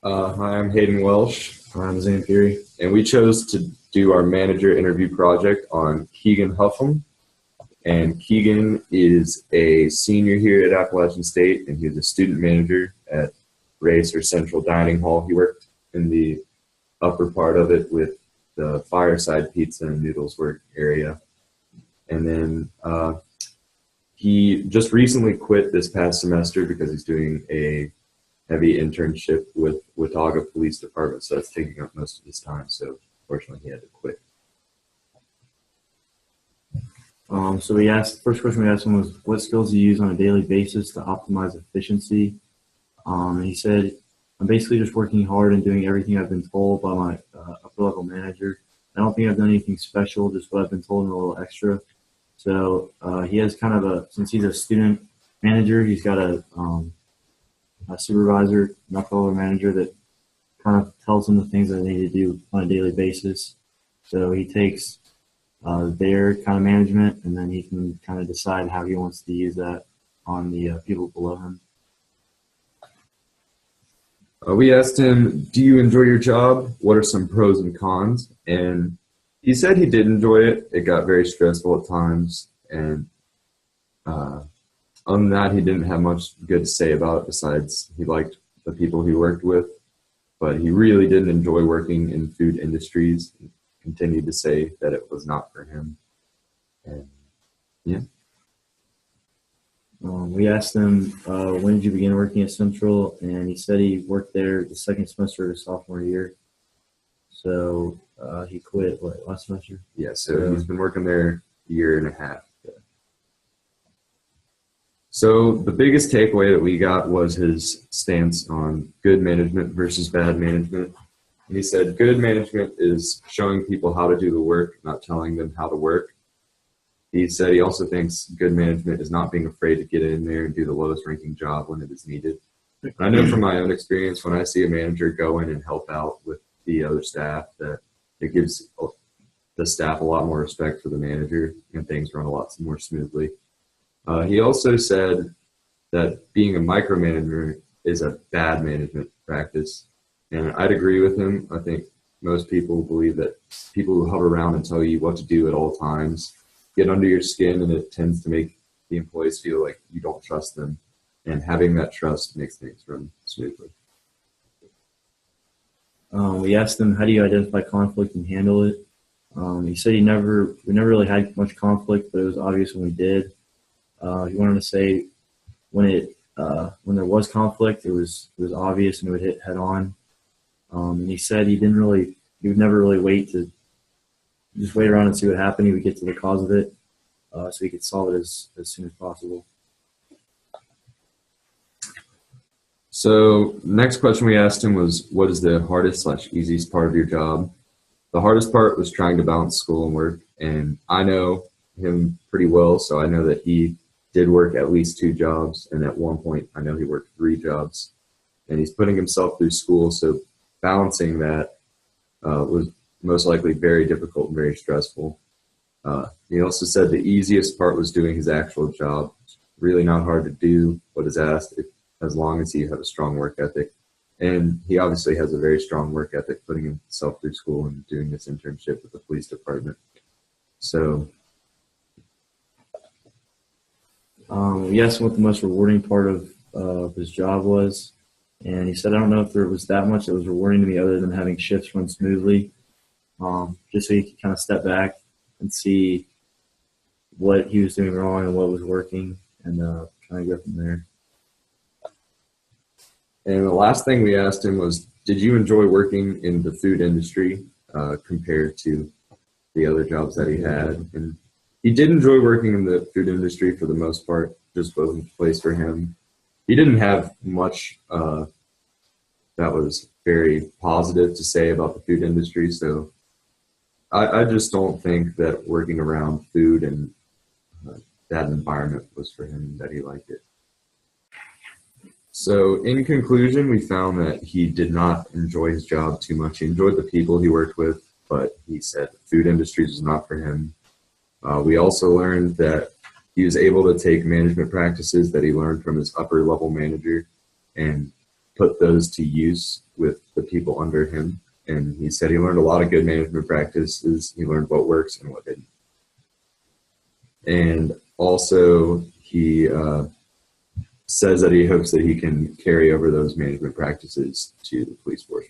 Hi, I'm Hayden Welsh. I'm Zampiri, and we chose to do our manager interview project on Keegan Huffam. And Keegan is a senior here at Appalachian State, and he's a student manager at Race or Central Dining Hall. He worked in the upper part of it with the Fireside Pizza and Noodles work area. And then he just recently quit this past semester because he's doing a heavy internship with Watauga Police Department, so that's taking up most of his time. So fortunately, he had to quit. So first question we asked him was, what skills do you use on a daily basis to optimize efficiency? And he said, I'm basically just working hard and doing everything I've been told by my upper level manager. I don't think I've done anything special, just what I've been told and a little extra. So he has kind of since he's a student manager, he's got a supervisor, an upper level manager that kind of tells him the things that they need to do on a daily basis. So he takes their kind of management, and then he can kind of decide how he wants to use that on the people below him. We asked him, do you enjoy your job? What are some pros and cons? And he said he did enjoy it. It got very stressful at times. And other than that, he didn't have much good to say about it besides he liked the people he worked with. But he really didn't enjoy working in food industries. He continued to say that it was not for him. And yeah. We asked him, when did you begin working at Central? And he said he worked there the second semester of his sophomore year. So he quit, last semester? Yeah, so he's been working there a year and a half. So the biggest takeaway that we got was his stance on good management versus bad management. And he said good management is showing people how to do the work, not telling them how to work. He said he also thinks good management is not being afraid to get in there and do the lowest ranking job when it is needed. And I know from my own experience, when I see a manager go in and help out with the other staff, that it gives the staff a lot more respect for the manager and things run a lot more smoothly. He also said that being a micromanager is a bad management practice. And I'd agree with him. I think most people believe that people who hover around and tell you what to do at all times get under your skin, and it tends to make the employees feel like you don't trust them. And having that trust makes things run smoothly. We asked him, how do you identify conflict and handle it? He said we never really had much conflict, but it was obvious when we did. He wanted to say when there was conflict, it was obvious and it would hit head on. And he said he would never really wait around and see what happened. He would get to the cause of it, so he could solve it as soon as possible. So next question we asked him was, what is the hardest/easiest part of your job? The hardest part was trying to balance school and work. And I know him pretty well, so I know that he did work at least 2 jobs. And at one point, I know he worked 3 jobs. And he's putting himself through school, so balancing that was most likely very difficult and very stressful. He also said the easiest part was doing his actual job. It's really not hard to do what is asked as long as you have a strong work ethic. And he obviously has a very strong work ethic, putting himself through school and doing this internship with the police department. So we asked him what the most rewarding part of his job was. And he said, I don't know if there was that much that was rewarding to me other than having shifts run smoothly, just so he could kind of step back and see what he was doing wrong and what was working, and kind of go from there. And the last thing we asked him was, did you enjoy working in the food industry compared to the other jobs that he had? And he did enjoy working in the food industry for the most part, just wasn't the place for him. He didn't have much that was very positive to say about the food industry, so I just don't think that working around food and that environment was for him, that he liked it. So in conclusion, we found that he did not enjoy his job too much. He enjoyed the people he worked with, but he said the food industry was not for him. We also learned that he was able to take management practices that he learned from his upper level manager and put those to use with the people under him. And he said he learned a lot of good management practices. He learned what works and what didn't. And also, he says that he hopes that he can carry over those management practices to the police force.